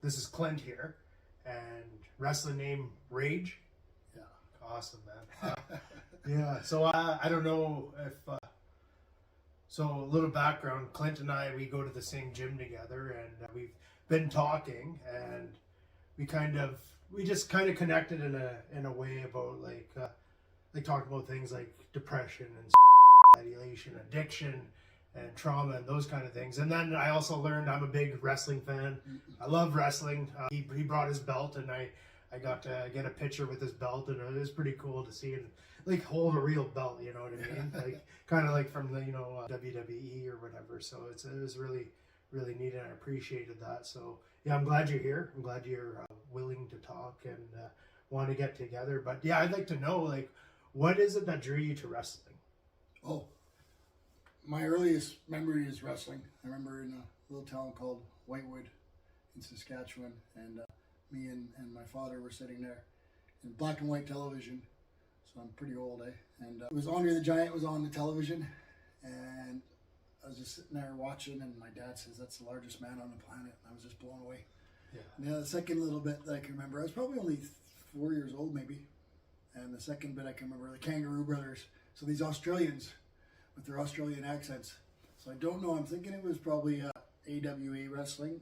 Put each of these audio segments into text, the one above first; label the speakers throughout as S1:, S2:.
S1: this is Clint here, and wrestling name Rage.
S2: Yeah.
S1: Awesome, man. Yeah. So I don't know if. So a little background: Clint and I, we go to the same gym together, and we've been talking, and we just kind of connected in a way about like talking about things like depression and ideation, addiction, and trauma and those kind of things. And then I also learned I'm a big wrestling fan. I love wrestling. He brought his belt, and I got to get a picture with his belt, and it was pretty cool to see it like hold a real belt. You know what I mean? Like kind of like from the WWE or whatever. So it was really neat, and I appreciated that. So yeah, I'm glad you're here. I'm glad you're willing to talk and want to get together. But yeah, I'd like to know, like, what is it that drew you to wrestling?
S2: Oh, my earliest memory is wrestling. I remember in a little town called Whitewood in Saskatchewan, and me and my father were sitting there in black and white television. So I'm pretty old, eh? And it was Andre the Giant was on the television, and I was just sitting there watching, and my dad says, "That's the largest man on the planet." And I was just blown away.
S1: Yeah.
S2: Now the second little bit that I can remember, I was probably only 4 years old maybe. And the second bit I can remember, the Kangaroo Brothers. So these Australians with their Australian accents. So I don't know, I'm thinking it was probably AWA wrestling,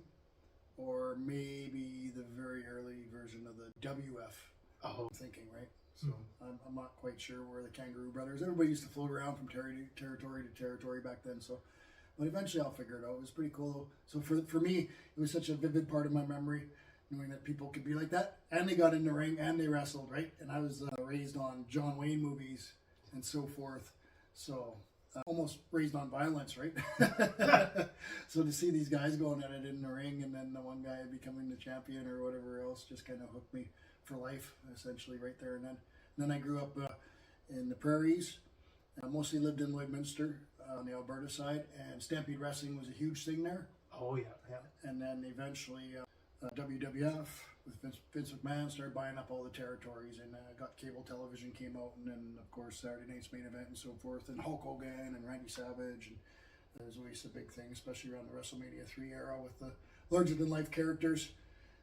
S2: or maybe the very early version of the WF.
S1: Oh.
S2: I'm thinking, right? So I'm not quite sure where the Kangaroo Brothers. Everybody used to float around from territory to territory back then. So, but eventually I'll figure it out. It was pretty cool. So for me, it was such a vivid part of my memory, knowing that people could be like that, and they got in the ring and they wrestled, right? And I was raised on John Wayne movies and so forth. So almost raised on violence, right? So to see these guys going at it in the ring, and then the one guy becoming the champion or whatever else, just kind of hooked me for life, essentially, right there. And then I grew up in the prairies. I mostly lived in Lloydminster on the Alberta side, and Stampede Wrestling was a huge thing there.
S1: Oh yeah, yeah.
S2: And then eventually WWF with Vince McMahon started buying up all the territories, and got cable television came out, and then of course Saturday Night's Main Event and so forth, and Hulk Hogan and Randy Savage, and that was always a big thing, especially around the WrestleMania 3 era with the larger than life characters.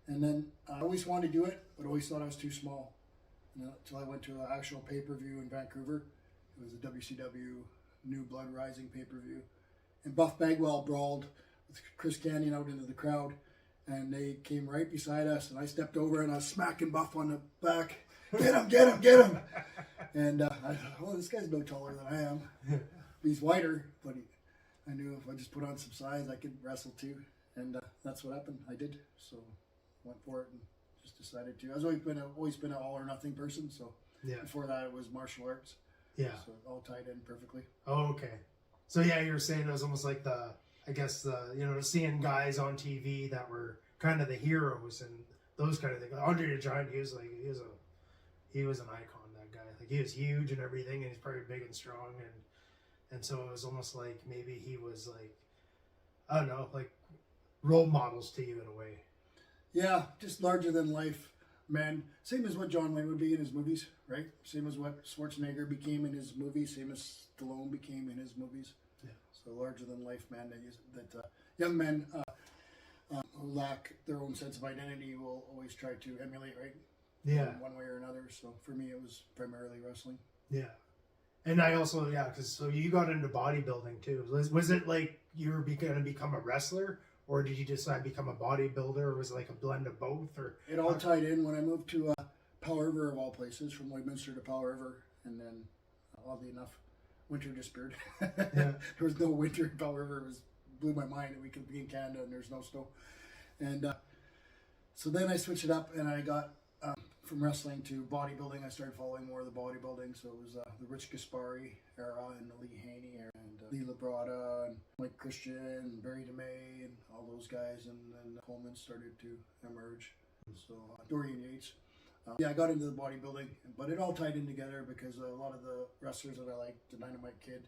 S2: And then I always wanted to do it, but always thought I was too small. Until I went to an actual pay-per-view in Vancouver. It was a WCW New Blood Rising pay-per-view, and Buff Bagwell brawled with Chris Canyon out into the crowd. And they came right beside us, and I stepped over and I was smacking Buff on the back. Get him, get him, get him. And I thought, oh, this guy's no taller than I am. He's wider, but I knew if I just put on some size, I could wrestle too. And that's what happened. I did. So went for it and just decided to. I've always been an all or nothing person. So
S1: Yeah.
S2: before that, it was martial arts.
S1: Yeah.
S2: So it all tied in perfectly.
S1: Oh, okay. So yeah, you were saying it was almost like seeing guys on TV that were kind of the heroes and those kind of things. Andre the Giant, he was an icon. That guy, like, he was huge and everything, and he's probably big and strong, and so it was almost like maybe he was like, I don't know, like role models to you in a way.
S2: Yeah, just larger than life man. Same as what John Wayne would be in his movies, right? Same as what Schwarzenegger became in his movies. Same as Stallone became in his movies.
S1: Yeah.
S2: So larger than life man that young men who lack their own sense of identity will always try to emulate, right?
S1: Yeah.
S2: In one way or another. So for me, it was primarily wrestling.
S1: Yeah. And I also, because so you got into bodybuilding too. Was it like you were going to become a wrestler, or did you decide to become a bodybuilder, or was it like a blend of both? Or
S2: it all tied in when I moved to Powell River, of all places, from Lloydminster to Powell River, and then oddly enough, winter disappeared.
S1: Yeah.
S2: There was no winter in Powell River. It blew my mind that we could be in Canada and there's no snow. And so then I switched it up, and I got from wrestling to bodybuilding. I started following more of the bodybuilding. So it was the Rich Gaspari era and the Lee Haney era, and Lee Labrada and Mike Christian and Barry DeMay and all those guys. And then Coleman started to emerge. So Dorian Yates. I got into the bodybuilding, but it all tied in together because a lot of the wrestlers that I liked, the Dynamite Kid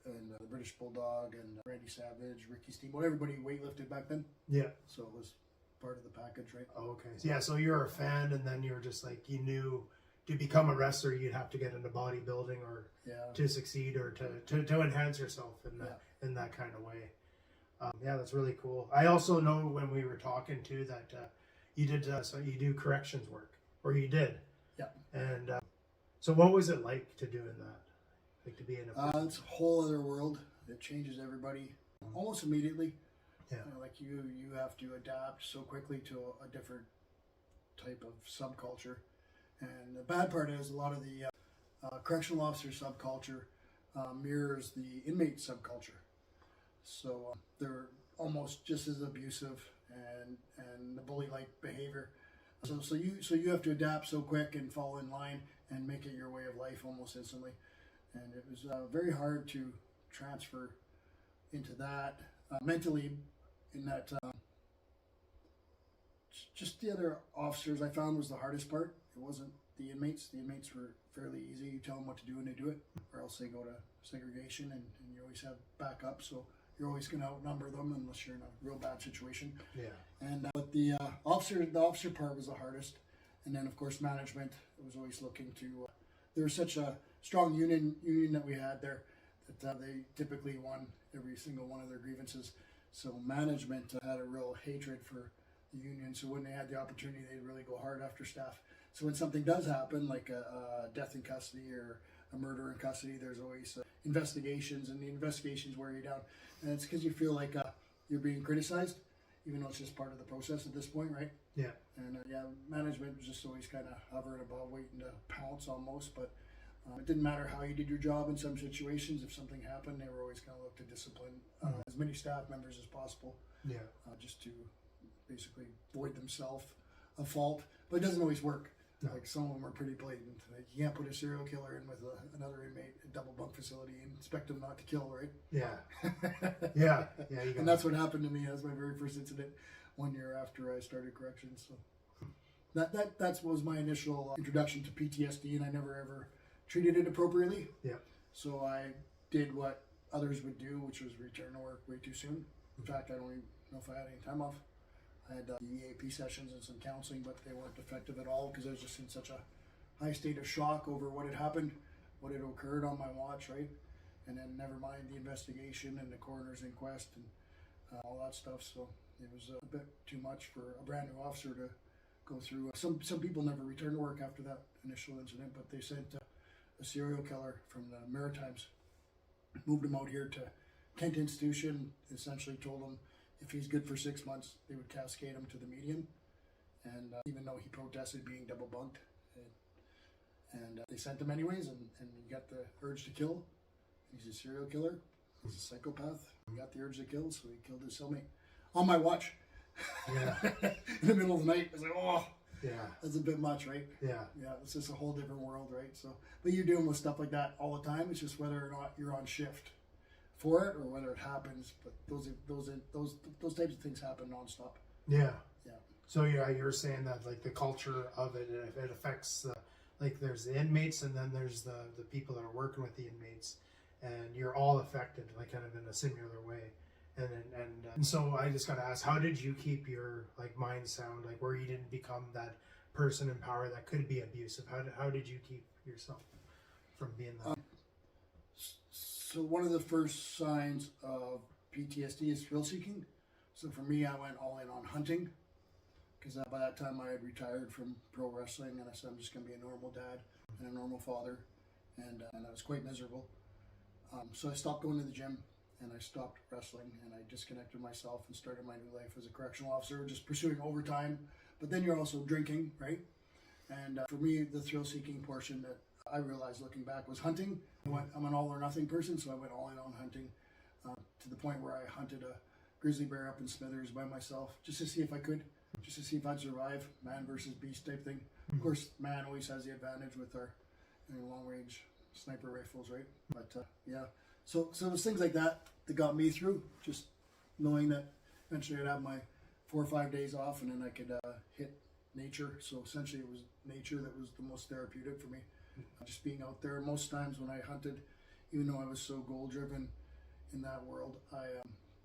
S2: and the British Bulldog and Randy Savage, Ricky Steamboat, everybody weightlifted back then.
S1: Yeah.
S2: So it was part of the package, right?
S1: Oh, okay. Yeah, so you're a fan, and then you're just like, you knew to become a wrestler, you'd have to get into bodybuilding or to succeed or to enhance yourself in that kind of way. Yeah, that's really cool. I also know when we were talking too that you did so you do corrections work, or you did.
S2: Yeah.
S1: And so, what was it like to doing that? Like to be in a prison?
S2: It's a whole other world. It changes everybody almost immediately.
S1: Yeah.
S2: Like you have to adapt so quickly to a different type of subculture. And the bad part is a lot of the correctional officer subculture mirrors the inmate subculture. So they're almost just as abusive and the bully-like behavior. So you have to adapt so quick and fall in line and make it your way of life almost instantly. And it was very hard to transfer into that mentally. In that, just the other officers I found was the hardest part. It wasn't the inmates. The inmates were fairly easy. You tell them what to do and they do it, or else they go to segregation, and you always have backup. So you're always going to outnumber them unless you're in a real bad situation.
S1: Yeah.
S2: And but the officer part was the hardest, and then of course management was always looking to. There was such a strong union that we had there that they typically won every single one of their grievances. So management had a real hatred for the union. So when they had the opportunity, they'd really go hard after staff. So when something does happen, like a death in custody or a murder in custody, there's always investigations, and the investigations wear you down. And it's because you feel like you're being criticized, even though it's just part of the process at this point, right?
S1: Yeah.
S2: And management was just always kind of hovering above, waiting to pounce almost. But it didn't matter how you did your job in some situations. If something happened, they were always going to look to discipline as many staff members as possible.
S1: Yeah.
S2: Just to basically void themselves a fault. But it doesn't always work. No. Like some of them are pretty blatant. Like you can't put a serial killer in with another inmate at a double bunk facility and expect them not to kill, right?
S1: Yeah. Yeah. Yeah.
S2: And that's what happened to me. That was my very first incident 1 year after I started corrections. So that was my initial introduction to PTSD, and I never ever treated it appropriately.
S1: Yeah.
S2: So I did what others would do, which was return to work way too soon. In fact, I don't even know if I had any time off. I had EAP sessions and some counseling, but they weren't effective at all because I was just in such a high state of shock over what had happened, what had occurred on my watch, right? And then never mind the investigation and the coroner's inquest and all that stuff. So it was a bit too much for a brand new officer to go through. Some people never returned to work after that initial incident, but they sent a serial killer from the Maritimes, moved him out here to Kent Institution, essentially told him if he's good for 6 months, they would cascade him to the median. And even though he protested being double bunked, and they sent him anyways, and he got the urge to kill. He's a serial killer. He's a psychopath. He got the urge to kill, so he killed his cellmate on my watch.
S1: Yeah.
S2: In the middle of the night, I was like, oh,
S1: yeah,
S2: that's a bit much, right?
S1: Yeah.
S2: Yeah, it's just a whole different world, right? So, but you're dealing with stuff like that all the time. It's just whether or not you're on shift for it or whether it happens. But those types of things happen nonstop.
S1: Yeah.
S2: Yeah.
S1: So yeah, you're saying that like the culture of it affects like there's the inmates and then there's the people that are working with the inmates, and you're all affected like kind of in a similar way. And so I just got to ask, how did you keep your like mind sound, like where you didn't become that person in power that could be abusive? How did you keep yourself from being that?
S2: So one of the first signs of PTSD is thrill seeking. So for me, I went all in on hunting because by that time I had retired from pro wrestling, and I said I'm just going to be a normal dad and a normal father, and I was quite miserable. So I stopped going to the gym. And I stopped wrestling, and I disconnected myself and started my new life as a correctional officer, just pursuing overtime. But then you're also drinking, right? And for me, the thrill-seeking portion that I realized looking back was hunting. I'm an all-or-nothing person, so I went all in on hunting to the point where I hunted a grizzly bear up in Smithers by myself just to see if I could, just to see if I'd survive, man versus beast type thing. Of course, man always has the advantage with our long-range sniper rifles, right? But yeah. So it was things like that got me through, just knowing that eventually I'd have my 4 or 5 days off and then I could hit nature. So essentially it was nature that was the most therapeutic for me. Just being out there. Most times when I hunted, even though I was so goal driven in that world, I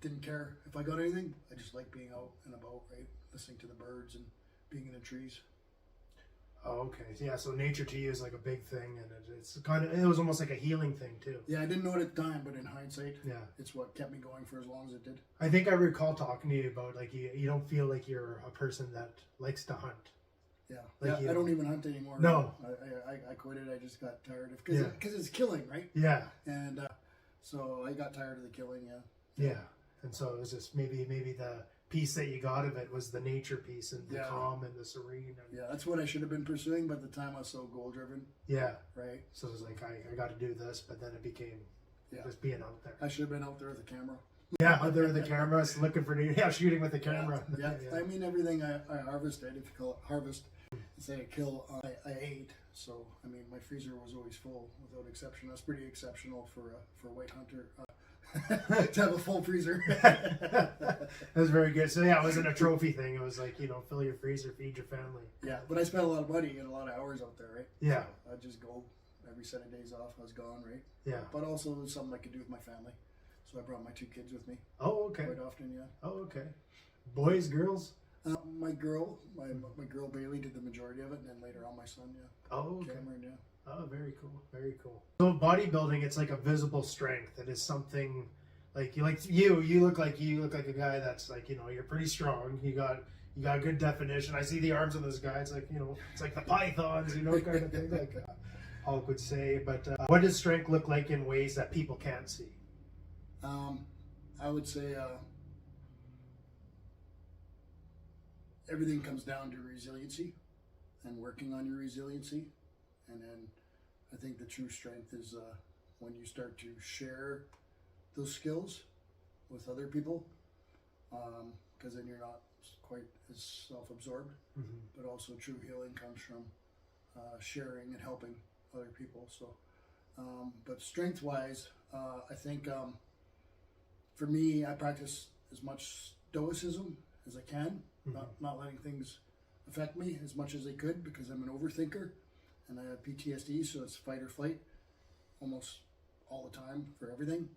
S2: didn't care if I got anything. I just liked being out and about, right? Listening to the birds and being in the trees.
S1: Oh, okay. Yeah, so nature to you is like a big thing, and it's kind of, it was almost like a healing thing too.
S2: Yeah, I didn't know it at the time, but in hindsight,
S1: Yeah.
S2: it's what kept me going for as long as it did.
S1: I think I recall talking to you about like you don't feel like you're a person that likes to hunt.
S2: Yeah,
S1: Like,
S2: yeah. I don't even hunt anymore.
S1: No.
S2: I quit it. I just got tired of
S1: Yeah.
S2: because it's killing, right?
S1: Yeah.
S2: And so I got tired of the killing. Yeah.
S1: Yeah. And so it was just maybe the piece that you got of it was the nature piece and the
S2: Yeah.
S1: calm and the serene. And,
S2: Yeah, that's what I should have been pursuing, but at the time I was so goal driven,
S1: yeah.
S2: right?
S1: So it was like I got to do this, but then it became
S2: Yeah.
S1: just being out there.
S2: I should have been out there with the camera.
S1: Yeah, out there with the cameras, looking for shooting with the camera.
S2: Yeah. I mean, everything I harvested, if you call it harvest, instead of kill, I ate. So, I mean, my freezer was always full without exception. That's pretty exceptional for a white hunter to have a full freezer.
S1: That was very good. So yeah, it wasn't a trophy thing. It was like, fill your freezer, feed your family.
S2: Yeah, but I spent a lot of money and a lot of hours out there, right?
S1: Yeah.
S2: So I'd just go every set of days off. I was gone, right?
S1: Yeah.
S2: But also it was something I could do with my family. So I brought my 2 kids with me
S1: Oh, okay.
S2: quite often, yeah.
S1: Oh, okay. Boys, girls?
S2: My girl Bailey did the majority of it, and then later on my son, yeah.
S1: Oh, okay.
S2: Cameron, yeah.
S1: Oh, very cool. Very cool. So bodybuilding, it's like a visible strength. It is something like you look like a guy that's like, you're pretty strong. You got good definition. I see the arms of this guy. It's like, it's like the pythons, kind of thing, like Hulk would say. But what does strength look like in ways that people can't see?
S2: I would say everything comes down to resiliency and working on your resiliency. And then I think the true strength is when you start to share those skills with other people, because then you're not quite as self-absorbed.
S1: Mm-hmm.
S2: But also true healing comes from sharing and helping other people. So, but strength-wise, I think for me, I practice as much stoicism as I can,
S1: Mm-hmm.
S2: not letting things affect me as much as they could, because I'm an overthinker and I have PTSD, so it's fight or flight almost all the time for everything.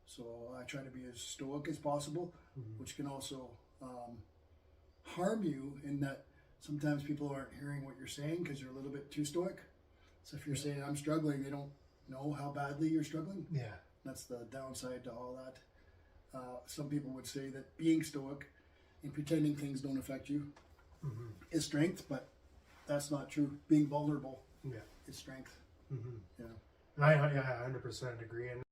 S2: So I try to be as stoic as possible,
S1: Mm-hmm.
S2: which can also harm you in that sometimes people aren't hearing what you're saying because you're a little bit too stoic. So if you're saying I'm struggling, they don't know how badly you're struggling.
S1: Yeah.
S2: That's the downside to all that. Some people would say that being stoic and pretending things don't affect you
S1: Mm-hmm.
S2: is strength, but that's not true. Being vulnerable
S1: Yeah.
S2: is strength.
S1: Mm-hmm.
S2: Yeah.
S1: I 100% agree. And